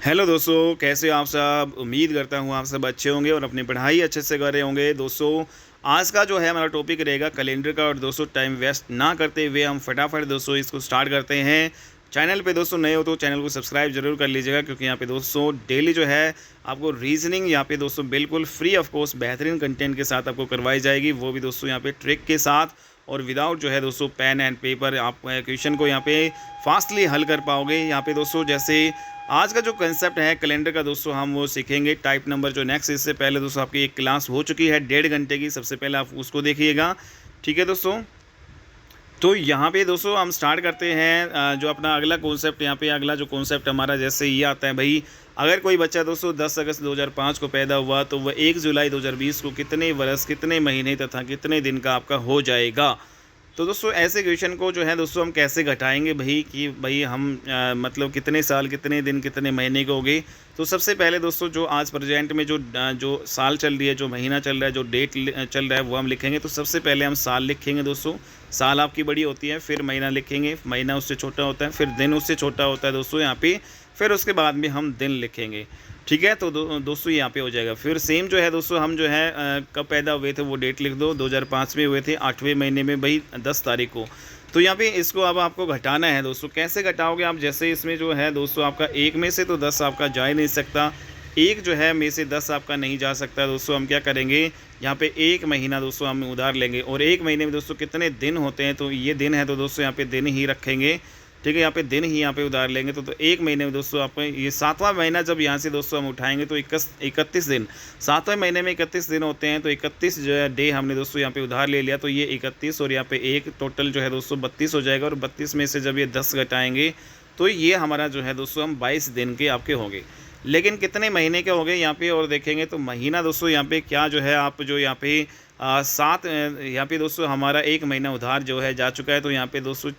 Hello दोस्तों, कैसे हो आप सब। उम्मीद करता हूँ आप सब अच्छे होंगे और अपनी पढ़ाई अच्छे से कर रहे होंगे। दोस्तों आज का जो है हमारा टॉपिक रहेगा कैलेंडर का। और दोस्तों टाइम वेस्ट ना करते हुए हम फटाफट दोस्तों इसको स्टार्ट करते हैं। चैनल पे दोस्तों नए हो तो चैनल को सब्सक्राइब जरूर कर लीजिएगा, क्योंकि यहाँ पे दोस्तों डेली जो है आपको रीजनिंग यहाँ पे दोस्तों बिल्कुल फ्री ऑफ कॉस्ट बेहतरीन कंटेंट के साथ आपको करवाई जाएगी, वो भी दोस्तों यहाँ पे ट्रिक के साथ और विदाउट जो है दोस्तों पेन एंड पेपर। आप क्वेश्चन को यहाँ पे फास्टली हल कर पाओगे। यहाँ पे दोस्तों जैसे आज का जो कंसेप्ट है कैलेंडर का दोस्तों हम वो सीखेंगे। टाइप नंबर जो नेक्स्ट, इससे पहले दोस्तों आपकी एक क्लास हो चुकी है 1.5 घंटे की, सबसे पहले आप उसको देखिएगा। ठीक है दोस्तों, तो यहाँ पे दोस्तों हम स्टार्ट करते हैं जो अपना अगला कॉन्सेप्ट। यहाँ पे अगला जो कॉन्सेप्ट हमारा जैसे ये आता है भाई, अगर कोई बच्चा दोस्तों 10 अगस्त 2005 को पैदा हुआ तो वह 1 जुलाई 2020 को कितने वर्ष, कितने महीने तथा कितने दिन का आपका हो जाएगा। तो दोस्तों ऐसे क्वेश्चन को जो है दोस्तों हम कैसे घटाएंगे भाई, कि भाई हम मतलब कितने साल, कितने दिन, कितने महीने के हो गए। तो सबसे पहले दोस्तों जो आज प्रेजेंट में जो साल चल रही है, जो महीना चल रहा है, जो डेट चल रहा है वो हम लिखेंगे। तो सबसे पहले हम साल लिखेंगे दोस्तों। साल आपकी बड़ी होती है, फिर महीना लिखेंगे, महीना उससे छोटा होता है, फिर दिन उससे छोटा होता है दोस्तों यहाँ पे, फिर उसके बाद में हम दिन लिखेंगे। ठीक है, तो दोस्तों यहाँ पे हो जाएगा। फिर सेम जो है दोस्तों हम जो है कब पैदा हुए थे वो डेट लिख दो। 2005 में हुए थे 8वें महीने में भाई 10 तारीख को। तो यहाँ पे इसको अब आपको घटाना है दोस्तों। कैसे घटाओगे आप, जैसे इसमें जो है दोस्तों आपका एक में से तो 10 आपका जा ही नहीं सकता, एक जो है में से 10 आपका नहीं जा सकता। दोस्तों हम क्या करेंगे, यहाँ पे एक महीना दोस्तों हम उधार लेंगे। और एक महीने में दोस्तों कितने दिन होते हैं, तो ये दिन है तो दोस्तों यहाँ पे दिन ही रखेंगे। ठीक है, यहाँ पे दिन ही यहाँ पे उधार लेंगे। तो एक महीने में दोस्तों आपको ये 7वां महीना जब यहाँ से दोस्तों हम उठाएंगे तो 31 दिन, 7वें महीने में 31 दिन होते हैं। तो 31 जो है डे हमने दोस्तों यहाँ पे उधार ले लिया, तो ये 31 और यहाँ पे एक टोटल जो है दोस्तों 32 हो जाएगा। और 32 में से जब ये 10 घटाएंगे तो ये हमारा जो है दोस्तों हम 22 दिन के आपके होंगे। लेकिन कितने महीने के हो गए यहाँ पे और देखेंगे तो महीना दोस्तों यहाँ पे क्या जो है आप जो यहाँ पे यहाँ पे दोस्तों हमारा एक महीना उधार जो है जा चुका है। तो यहाँ पे दोस्तों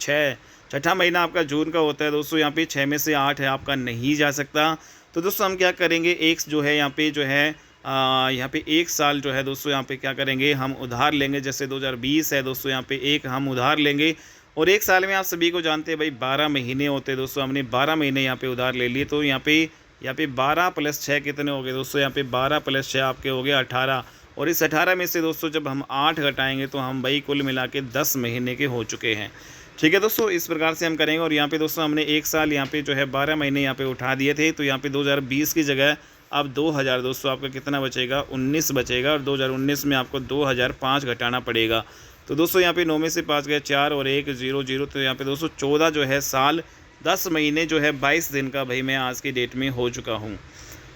छठा महीना आपका जून का होता है दोस्तों। यहाँ पे 6 में से 8 है आपका नहीं जा सकता। तो दोस्तों हम क्या करेंगे, एक जो है यहाँ पे जो है यहाँ पे एक साल जो है दोस्तों यहाँ पे क्या करेंगे, हम उधार लेंगे। जैसे 2020 है दोस्तों, यहाँ पे एक हम उधार लेंगे। और एक साल में आप सभी को जानते हैं भाई 12 महीने होते हैं दोस्तों। हमने 12 महीने यहाँ पे उधार ले लिए। तो यहाँ पे 12 + 6 कितने हो गए दोस्तों, यहाँ पे 12 + 6 आपके हो गए 18। और इस 18 में से दोस्तों जब हम 8 घटाएंगे तो हम भाई कुल मिला के 10 महीने के हो चुके हैं। ठीक है दोस्तों, इस प्रकार से हम करेंगे। और यहाँ पे दोस्तों हमने एक साल यहाँ पे जो है 12 महीने यहाँ पे उठा दिए थे। तो यहाँ पे 2020 की जगह अब 2000 दोस्तों आपका कितना बचेगा, 19 बचेगा। और 2019 में आपको 2005 घटाना पड़ेगा। तो दोस्तों यहाँ पे 9 में से 5 गए 4 और 1 0 0। तो यहाँ पे दोस्तों 14 जो है साल 10 महीने जो है 22 दिन का भाई मैं आज की डेट में हो चुका हूँ।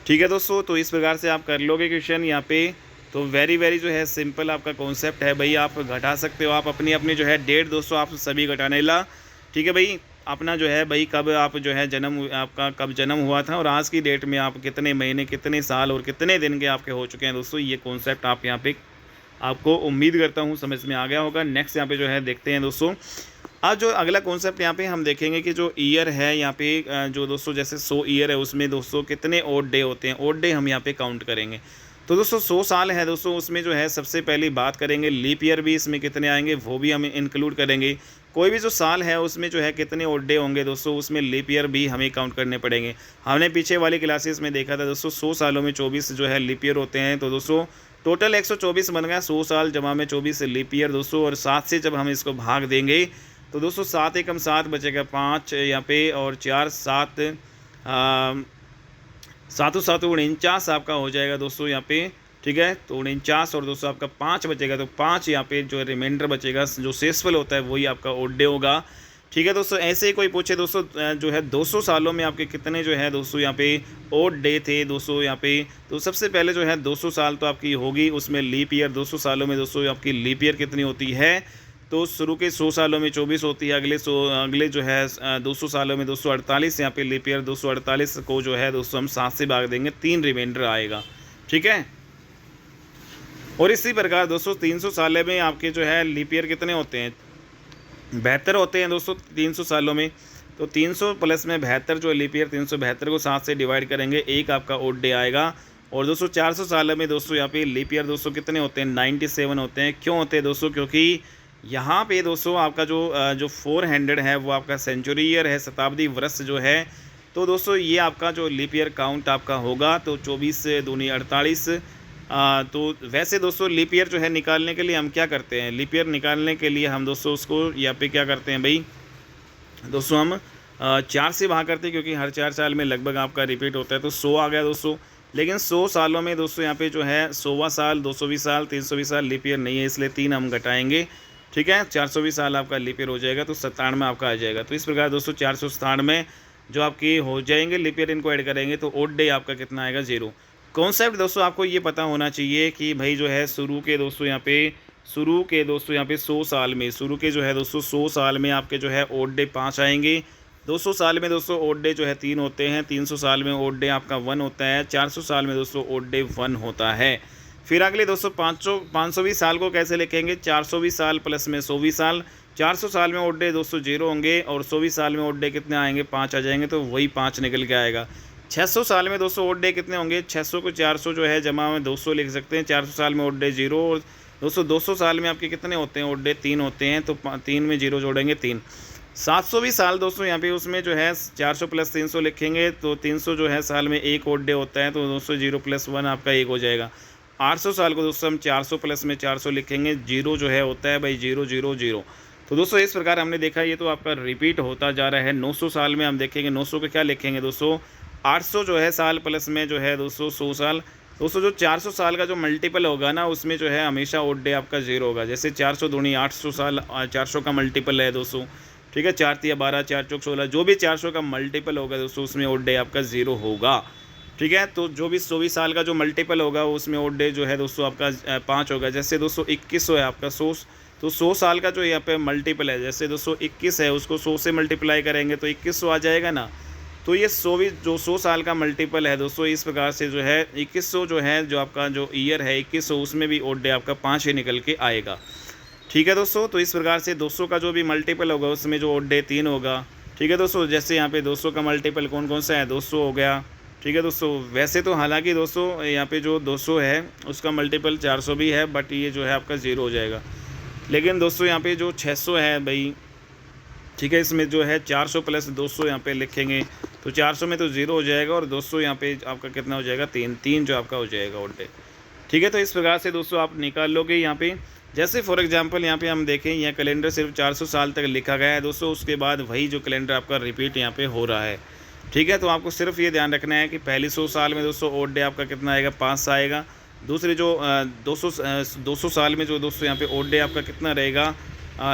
ठीक है दोस्तों, तो इस प्रकार से आप कर लोगे क्वेश्चन यहाँ पे। तो वेरी जो है सिंपल आपका कॉन्सेप्ट है भाई, आप घटा सकते हो। आप अपनी जो है डेट दोस्तों आप सभी घटाने ला। ठीक है भाई, अपना जो है भाई कब आप जो है आपका कब जन्म हुआ था और आज की डेट में आप कितने महीने, कितने साल और कितने दिन के आपके हो चुके हैं दोस्तों। ये कॉन्सेप्ट आप यहाँ पे आपको उम्मीद करता हूँ समझ में आ गया होगा। नेक्स्ट यहाँ पे जो है देखते हैं दोस्तों। आज जो अगला कॉन्सेप्ट यहाँ पे हम देखेंगे कि जो ईयर है यहाँ पे जो दोस्तों जैसे 100 ईयर है उसमें दोस्तों कितने ओड डे होते हैं। ओड डे हम यहाँ पे काउंट करेंगे। तो दोस्तों 100 साल है दोस्तों, उसमें जो है सबसे पहली बात करेंगे लीप ईयर भी इसमें कितने आएंगे वो भी हम इंक्लूड करेंगे। कोई भी जो साल है उसमें जो है कितने ओड डे होंगे दोस्तों, उसमें लीप ईयर भी हमें काउंट करने पड़ेंगे। हमने पीछे वाली क्लासेस में देखा था दोस्तों 100 सालों में 24 जो है लीप ईयर होते हैं। तो दोस्तों टोटल 124 बन गया। 100 साल जमा में 24 लीप ईयर दोस्तों। और 7 से जब हम इसको भाग देंगे तो दोस्तों 7 एकम 7 बचेगा 5 यहाँ पे, और 4 7 7 7 49 आपका हो जाएगा दोस्तों यहाँ पे। ठीक है, तो 49 और दोस्तों आपका 5 बचेगा। तो 5 यहाँ पे जो रिमाइंडर बचेगा जो शेषफल होता है वही आपका ओड डे होगा। ठीक है दोस्तों, ऐसे ही कोई पूछे दोस्तों जो है 200 सालों में आपके कितने जो है दोस्तों यहाँ पे ओड डे थे दोस्तों यहाँ पे। तो सबसे पहले जो है 200 साल तो आपकी होगी, उसमें लीप ईयर 200 सालों में दोस्तों आपकी लीप ईयर कितनी होती है। तो शुरू के 100 सालों में 24 होती है। अगले जो है 200 सालों में 248 यहाँ पे लीप ईयर। 248 को जो है दोस्तों हम 7 से भाग देंगे, 3 रिमाइंडर आएगा। ठीक है, और इसी प्रकार दोस्तों 300 सालों में आपके जो है लीप ईयर कितने होते हैं, 72 होते हैं दोस्तों 300 सालों में। तो 300 प्लस में 72 जो लीप ईयर, 372 को 7 से डिवाइड करेंगे, एक आपका ओड डे आएगा। और दोस्तों 400 सालों में दोस्तों यहाँ पे लीप ईयर दोस्तों कितने होते हैं, 97 होते हैं। क्यों होते हैं दोस्तों, क्योंकि यहाँ पे दोस्तों आपका जो 400 है वो आपका सेंचुरी ईयर है, शताब्दी वर्ष जो है तो दोस्तों ये आपका जो लीप ईयर काउंट आपका होगा तो 24 से दूनी 48। तो वैसे दोस्तों लीप ईयर जो है निकालने के लिए हम क्या करते हैं, लीप ईयर निकालने के लिए हम दोस्तों उसको यहाँ पे क्या करते हैं भाई दोस्तों, हम 4 से भाग करते हैं, क्योंकि हर 4 साल में लगभग आपका रिपीट होता है। तो 100 आ गया दोस्तों। लेकिन 100 सालों में दोस्तों यहाँ पे जो है 100वां साल, 220 साल, 320 साल लीप ईयर नहीं है, इसलिए 3 हम घटाएंगे। ठीक है, 420 साल आपका लीप ईयर हो जाएगा, तो 97 आपका आ जाएगा। तो इस प्रकार दोस्तों 497 जो आपकी हो जाएंगे लीप ईयर, इनको ऐड करेंगे तो ओड डे आपका कितना आएगा, 0। कॉन्सेप्ट दोस्तों आपको ये पता होना चाहिए कि भाई जो है शुरू के दोस्तों यहाँ पे 100 साल में, शुरू के जो है दोस्तों 100 साल में आपके जो है ओड डे 5 आएंगे। 200 साल में दोस्तों ओड डे जो है 3 होते हैं। 300 साल में ओड डे आपका 1 होता है। 400 साल में दोस्तों ओड डे 1 होता है। फिर अगले दोस्तों 520 साल को कैसे लिखेंगे, 420 साल प्लस में 120 साल। 400 साल में ओड डे दोस्तों 0 होंगे और 120 साल में ओड डे कितने आएंगे, 5 आ जाएंगे, तो वही 5 निकल के आएगा। 600 साल में दोस्तों ओड डे कितने होंगे, 600 को 400 जो है जमा में 200 लिख सकते हैं। 400 साल में ओड डे 0 और दोस्तों 200 साल में आपके कितने होते हैं ओड डे, 3 होते हैं, तो 3 में 0 जोड़ेंगे 3। 720 साल दोस्तों यहाँ पे उसमें जो है 400 प्लस 300 लिखेंगे, तो 300 जो है साल में 1 ओड डे होता है, तो दोस्तों 0 प्लस 1 आपका 1 हो जाएगा। 800 साल को दोस्तों हम 400 प्लस में 400 लिखेंगे, 0 जो है होता है भाई 0 0 0। तो दोस्तों इस प्रकार हमने देखा ये तो आपका रिपीट होता जा रहा है। 900 साल में हम देखेंगे, 900 के क्या लिखेंगे दोस्तों, 800 जो है साल प्लस में जो है दोस्तों 100 साल। दोस्तों जो 400 साल का जो मल्टीपल होगा ना, उसमें जो है हमेशा ओड डे आपका 0 होगा। जैसे 400 दूनी 800 साल, 400 का मल्टीपल है दोस्तों। ठीक है, 4 तिया 12, 4 चौक 16, जो भी 400 का मल्टीपल होगा दोस्तों उसमें ओड डे आपका 0 होगा। ठीक है, तो जो भी 24 साल का जो मल्टीपल होगा उसमें ओड डे जो है दोस्तों आपका 5 होगा। जैसे दोस्तों 2100 है आपका 100, तो 100 साल का जो यहाँ पे मल्टीपल है, जैसे दोस्तों 21 है, उसको 100 से मल्टीप्लाई करेंगे तो 2100 आ जाएगा ना। तो ये 100 साल का मल्टीपल है दोस्तों। इस प्रकार से जो है 2100 जो है, जो आपका जो ईयर है 2100, उसमें भी ओड डे आपका 5 ही निकल के आएगा। ठीक है दोस्तों, तो इस प्रकार से 200 का जो भी मल्टीपल होगा उसमें जो ओड डे 3 होगा। ठीक है दोस्तों, जैसे यहाँ पे 200 का मल्टीपल कौन कौन सा है, 200 हो गया। ठीक है दोस्तों, वैसे तो हालांकि दोस्तों यहाँ पे जो 200 है उसका मल्टीपल 400 भी है, बट ये जो है आपका 0 हो जाएगा। लेकिन दोस्तों यहाँ पे जो 600 है भाई, ठीक है, इसमें जो है 400 प्लस 200 यहाँ पे लिखेंगे, तो 400 में तो 0 हो जाएगा और 200 यहाँ पे आपका कितना हो जाएगा, 3 जो आपका हो जाएगा ओड डे। ठीक है, तो इस प्रकार से दोस्तों आप निकाल लोगे यहाँ पे। जैसे फॉर एग्जांपल यहाँ पे हम देखें, यह कैलेंडर सिर्फ 400 साल तक लिखा गया है दोस्तों, उसके बाद वही जो कैलेंडर आपका रिपीट यहाँ पे हो रहा है। ठीक है, तो आपको सिर्फ ये ध्यान रखना है कि पहले 100 साल में दोस्तों ओड डे आपका कितना आएगा, 5 आएगा। दूसरे जो 200 साल में जो दोस्तों यहाँ पे ओड डे आपका कितना रहेगा,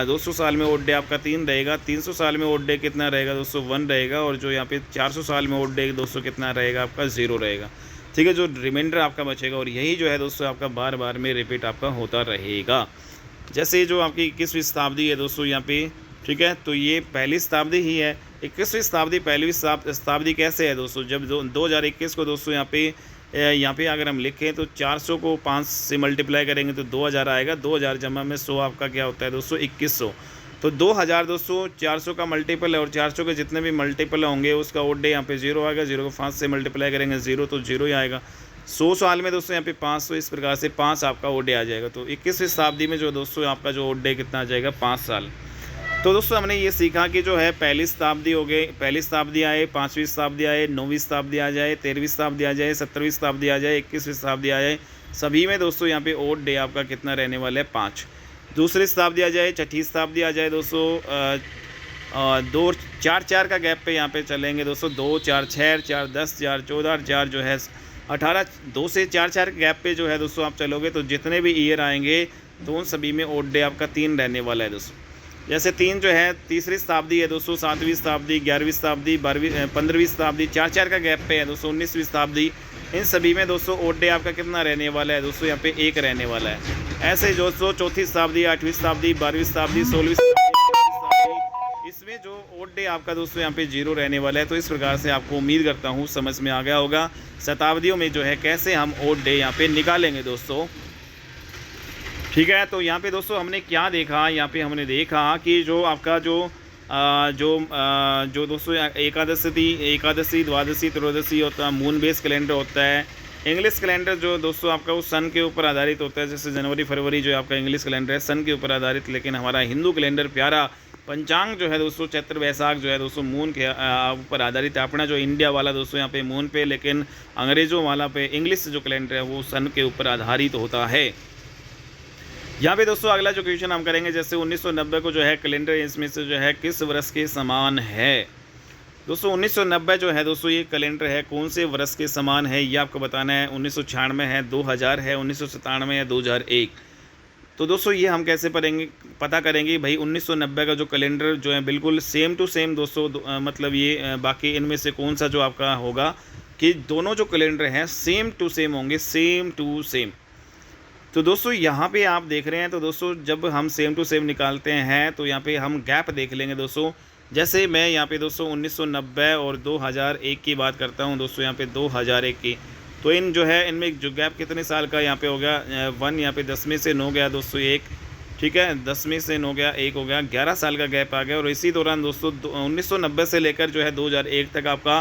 200 साल में ओड डे आपका 3 रहेगा। 300 साल में ओड डे कितना रहेगा दोस्तों, 1 रहेगा। और जो यहाँ पे 400 साल में ओड डे दोस्तों कितना रहेगा आपका, 0 रहेगा। ठीक है, जो रिमाइंडर आपका बचेगा, और यही जो है दोस्तों आपका बार बार में रिपीट आपका होता रहेगा। जैसे जो आपकी 21वीं शताब्दी है दोस्तों यहाँ पे, ठीक है, तो ये पहली शताब्दी ही है। 21वीं शताब्दी पहली शताब्दी कैसे है दोस्तों, जब 2021 को दोस्तों यहाँ पे अगर हम लिखें तो 400 को 5 से मल्टीप्लाई करेंगे तो 2000 आएगा। 2000 जमा में 100 आपका क्या होता है दोस्तों, 2100। तो 2000 दोस्तों 400 का मल्टीपल है, और 400 के जितने भी मल्टीपल होंगे उसका ओड डे यहाँ पे 0 आएगा। 0 को 5 से मल्टीप्लाई करेंगे 0, तो 0 ही आएगा। 100 साल में दोस्तों यहाँ पे 500, इस प्रकार से 5 आपका ओड डे आ जाएगा। तो 21वीं शताब्दी में जो दोस्तों आपका जो ओड डे कितना आ जाएगा, 5 साल। तो दोस्तों हमने ये सीखा कि जो है पहली शताब्दी हो गई, पहली शताब्दी आए, 5वीं शताब्दी आए, 9वीं शताब्दी आ जाए, 13वीं शताब्दी आ जाए, 17वीं शताब्दी आ जाए, 21वीं शताब्दी आ जाए, सभी में दोस्तों यहाँ पे ओड डे आपका कितना रहने वाला है, 5। दूसरी शताब्दी आ जाए, छठी शताब्दी आ जाए दोस्तों, 2 4 4 का गैप पे यहाँ पे चलेंगे दोस्तों, 2 4 6 4 10 4 14 4 जो है 18, 2 से 4 4 के गैप पे जो है दोस्तों आप चलोगे तो जितने भी ईयर आएंगे तो उन सभी में ओड डे आपका 3 रहने वाला है दोस्तों। जैसे 3 जो है तीसरी शताब्दी है दोस्तों, 7वीं शताब्दी, 11वीं शताब्दी, 15वीं शताब्दी, 4 4 का गैप पे है दोस्तों, 19वीं शताब्दी, इन सभी में दोस्तों ओड डे आपका कितना रहने वाला है दोस्तों, यहाँ पे 1 रहने वाला है। ऐसे दोस्तों चौथी शताब्दी, 8वीं शताब्दी, 12वीं शताब्दी, 16वीं शताब्दी, इसमें जो ओड डे आपका दोस्तों यहाँ पे 0 रहने वाला है। तो इस प्रकार से आपको उम्मीद करता हूँ समझ में आ गया होगा शताब्दियों में जो है कैसे हम ओड डे यहाँ पे निकालेंगे दोस्तों। ठीक है, तो यहाँ पे दोस्तों हमने क्या देखा, यहाँ पे हमने देखा कि जो आपका जो दोस्तों एकादशी, द्वादशी, त्रयोदशी होता है, मून बेस कैलेंडर होता है। इंग्लिश कैलेंडर जो दोस्तों आपका वो सन के ऊपर आधारित होता है, जैसे जनवरी फरवरी जो आपका इंग्लिश कैलेंडर है सन के ऊपर आधारित, लेकिन हमारा हिंदू कैलेंडर प्यारा पंचांग जो है दोस्तों चैत्र वैशाख जो है दोस्तों मून के ऊपर आधारित है। अपना जो इंडिया वाला दोस्तों यहाँ पे मून पे, लेकिन अंग्रेज़ों वाला पे इंग्लिश जो कैलेंडर है वो सन के ऊपर आधारित होता है। यहाँ पे दोस्तों अगला जो क्वेश्चन हम करेंगे, जैसे 1990 को जो है कैलेंडर इसमें से जो है किस वर्ष के समान है। दोस्तों 1990 जो है दोस्तों ये कैलेंडर है कौन से वर्ष के समान है, ये आपको बताना है। 1996 है, 2000 है, 1997 है, 2001। तो दोस्तों ये हम कैसे पता करेंगे भाई 1990 का जो कैलेंडर जो है बिल्कुल सेम टू सेम दोस्तों, मतलब ये बाकी इनमें से कौन सा जो आपका होगा कि दोनों जो कैलेंडर हैं सेम टू सेम होंगे, सेम टू सेम। तो दोस्तों यहाँ पे आप देख रहे हैं, तो दोस्तों जब हम सेम टू सेम निकालते हैं तो यहाँ पे हम गैप देख लेंगे दोस्तों। जैसे मैं यहाँ पे दोस्तों 1990 और 2001 की बात करता हूँ दोस्तों, यहाँ पे 2001 की, तो इन जो है इनमें जो गैप कितने साल का यहाँ पे हो गया 1, यहाँ पे 10 में से 9 गया दोस्तों 1, ठीक है, 10 में से 9 गया 1 हो गया, 11 साल का गैप आ गया। और इसी दौरान दोस्तों 1990 से लेकर जो है 2001 तक आपका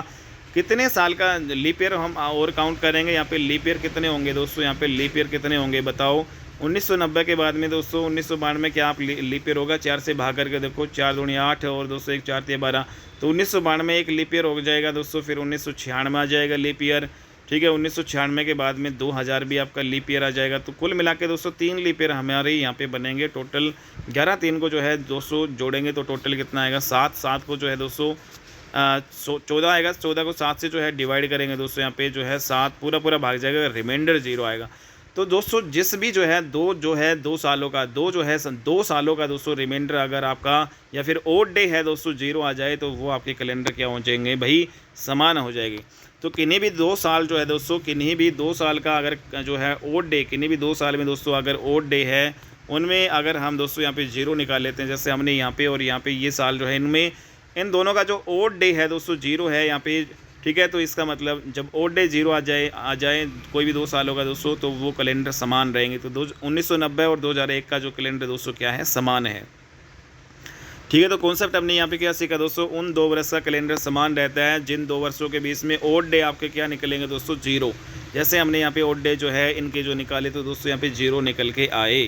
कितने साल का लीप ईयर हम और काउंट करेंगे। यहाँ पे लीप ईयर कितने होंगे दोस्तों, यहाँ पे लीप ईयर कितने होंगे बताओ। 1990 के बाद में दोस्तों 1992 क्या आप लीप ईयर होगा, 4 से भाग करके देखो, 4 दूनी 8 और दोस्तों 1 4 3 12, तो 1992 एक लीप ईयर हो जाएगा दोस्तों। फिर 1996 आ जाएगा लीप ईयर, ठीक है। 1996 के बाद में 2000 भी आपका लीप ईयर आ जाएगा। तो कुल मिला के दोस्तों 3 लीप ईयर हमारे यहाँ पे बनेंगे। टोटल 11, 3 को जो है दोस्तों जोड़ेंगे तो टोटल कितना आएगा 7, 7 को जो है दोस्तों 14 आएगा, 14 को 7 से जो है डिवाइड करेंगे दोस्तों, यहाँ पे जो है 7 पूरा भाग जाएगा, रिमाइंडर 0 आएगा। तो दोस्तों जिस भी जो है 2 सालों का 2 सालों का दोस्तों रिमाइंडर अगर आपका या फिर ओड डे है दोस्तों 0 आ जाए तो वो आपके कैलेंडर क्या हो जाएंगे भाई, समान हो जाएगी। तो किन्हीं भी 2 साल जो है दोस्तों, किन्हीं भी 2 साल का अगर जो है ओड डे, किन्हीं भी 2 साल में दोस्तों अगर ओड डे है उनमें अगर हम दोस्तों यहाँ पे 0 निकाल लेते हैं, जैसे हमने यहाँ पे और यहाँ पे ये साल जो है इनमें इन दोनों का जो ओड डे है दोस्तों 0 है यहाँ पे, ठीक है। तो इसका मतलब जब ओड डे 0 आ जाए कोई भी 2 सालों का दोस्तों, तो वो कैलेंडर समान रहेंगे। तो 1990 और 2001 का जो कैलेंडर दोस्तों क्या है, समान है, ठीक है। तो कॉन्सेप्ट हमने यहाँ पे क्या सीखा दोस्तों, उन 2 वर्ष का कैलेंडर समान रहता है जिन 2 वर्षों के बीच में ओड डे आपके क्या निकलेंगे दोस्तों 0। जैसे हमने यहाँ पे ओड डे जो है इनके जो निकाले तो दोस्तों यहाँ पे 0 निकल के आए,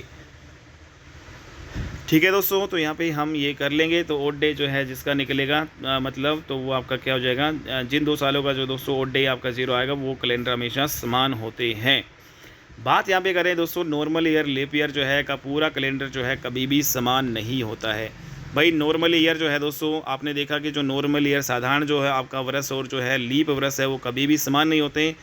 ठीक है दोस्तों। तो यहाँ पे हम ये कर लेंगे, तो ओड डे जो है जिसका निकलेगा मतलब तो वो आपका क्या हो जाएगा, जिन 2 सालों का जो दोस्तों ओड डे आपका 0 आएगा वो कैलेंडर हमेशा समान होते हैं। बात यहाँ पे करें दोस्तों नॉर्मल ईयर लीप ईयर जो है का पूरा कैलेंडर जो है कभी भी समान नहीं होता है भाई। नॉर्मल ईयर जो है दोस्तों आपने देखा कि जो नॉर्मल ईयर साधारण जो है आपका वर्ष और जो है लीप वर्ष है वो कभी भी समान नहीं होते,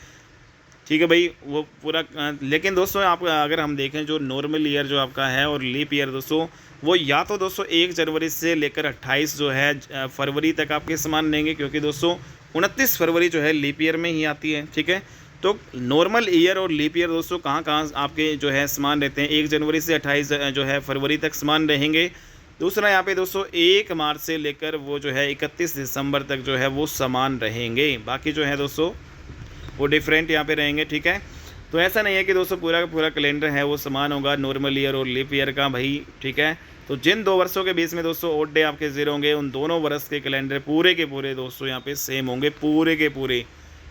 ठीक है भाई। वो पूरा लेकिन दोस्तों आप अगर हम देखें जो नॉर्मल ईयर जो आपका है और लीप ईयर दोस्तों, वो या तो दोस्तों 1 जनवरी से लेकर 28 जो है फरवरी तक आपके समान रहेंगे, क्योंकि दोस्तों 29 फरवरी जो है लीप ईयर में ही आती है, ठीक है। तो नॉर्मल ईयर और लीप ईयर दोस्तों कहाँ आपके जो है समान रहते हैं, 1 जनवरी से 28 जो है फरवरी तक समान रहेंगे। दूसरा यहाँ पे दोस्तों 1 मार्च से लेकर वो जो है 31 दिसंबर तक जो है वो समान रहेंगे, बाकी जो है दोस्तों वो डिफरेंट यहाँ पे रहेंगे, ठीक है। तो ऐसा नहीं है कि दोस्तों पूरा का पूरा कैलेंडर है वो समान होगा नॉर्मल ईयर और लीप ईयर का भाई, ठीक है। तो जिन 2 वर्षों के बीच में दोस्तों ओड डे आपके 0 होंगे, उन दोनों वर्ष के कैलेंडर पूरे के पूरे दोस्तों यहाँ पे सेम होंगे, पूरे के पूरे,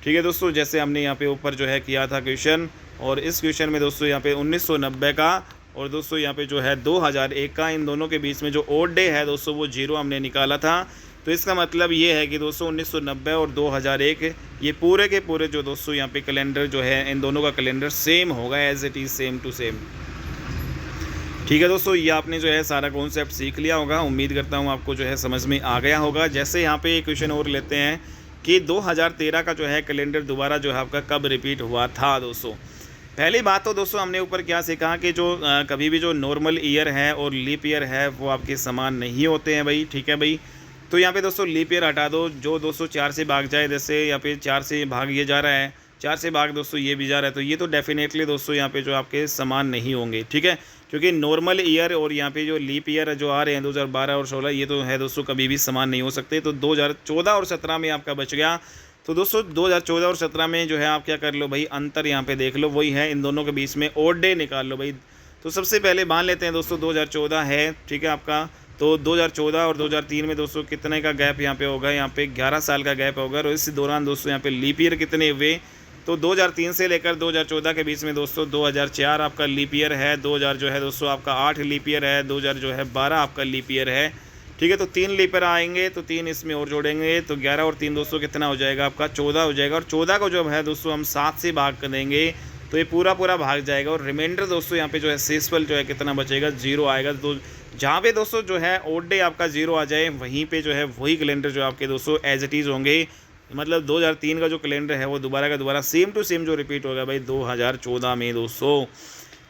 ठीक है दोस्तों। जैसे हमने यहाँ पे ऊपर जो है किया था क्वेश्चन, और इस क्वेश्चन में दोस्तों यहाँ पे 1990 का और दोस्तों यहाँ पे जो है 2001 का, इन दोनों के बीच में जो ओड डे है दोस्तों वो 0 हमने निकाला था। तो इसका मतलब ये है कि दोस्तों 1990 और 2001 ये पूरे के पूरे जो दोस्तों यहाँ पे कैलेंडर जो है इन दोनों का कैलेंडर सेम होगा, as it is same to same, ठीक है दोस्तों। ये आपने जो है सारा कॉन्सेप्ट सीख लिया होगा, उम्मीद करता हूँ आपको जो है समझ में आ गया होगा। जैसे यहाँ पे एक क्वेश्चन और लेते हैं कि 2013 का जो है कैलेंडर दोबारा जो है आपका कब रिपीट हुआ था दोस्तों। पहली बात तो दोस्तों हमने ऊपर क्या सीखा कि जो कभी भी जो नॉर्मल ईयर है और लीप ईयर है वो आपके समान नहीं होते हैं भाई, ठीक है भाई। तो यहाँ पे दोस्तों लीप ईयर हटा दो, जो दोस्तों 4 से भाग जाए, जैसे यहाँ पे 4 से भाग ये जा रहा है, 4 से भाग दोस्तों ये भी जा रहा है, तो ये तो डेफिनेटली दोस्तों यहाँ पे जो आपके समान नहीं होंगे, ठीक है। क्योंकि नॉर्मल ईयर और यहाँ पे जो लीप ईयर जो आ रहे हैं 2012 और 16 ये तो है दोस्तों कभी भी समान नहीं हो सकते। तो 2014 और 17 में आपका बच गया। तो दोस्तों 2014 और 17 में जो है आप क्या कर लो भाई, अंतर यहाँ पे देख लो, वही है इन दोनों के बीच में ओड डे निकाल लो भाई। तो सबसे पहले मान लेते हैं दोस्तों 2014 है, ठीक है आपका। तो 2014 और 2003 में दोस्तों कितने का गैप यहाँ पे होगा, यहाँ पे 11 साल का गैप होगा। और इस दौरान दोस्तों यहाँ पे लीप ईयर कितने हुए, तो 2003 से लेकर 2014 के बीच में दोस्तों 2004 आपका लीप ईयर है, 2000 जो है दोस्तों आपका 8 लीप ईयर है, 2000 जो है 12 आपका लीप ईयर है, ठीक है। तो 3 लीप ईयर आएंगे तो 3 इसमें और जोड़ेंगे तो 11 और 3 दोस्तों कितना हो जाएगा आपका 14 हो जाएगा। और 14 को जो है दोस्तों हम 7 से भाग कर देंगे तो ये पूरा भाग जाएगा। और रिमाइंडर दोस्तों यहाँ पे जो है शेषफल जो है कितना बचेगा 0 आएगा। तो जहाँ पे दोस्तों जो है ओड डे आपका 0 आ जाए वहीं पे जो है वही कैलेंडर जो आपके दोस्तों एज इट इज़ होंगे। मतलब 2003 का जो कैलेंडर है वो दोबारा का दोबारा सेम टू सेम जो रिपीट होगा भाई 2014 में दोस्तों।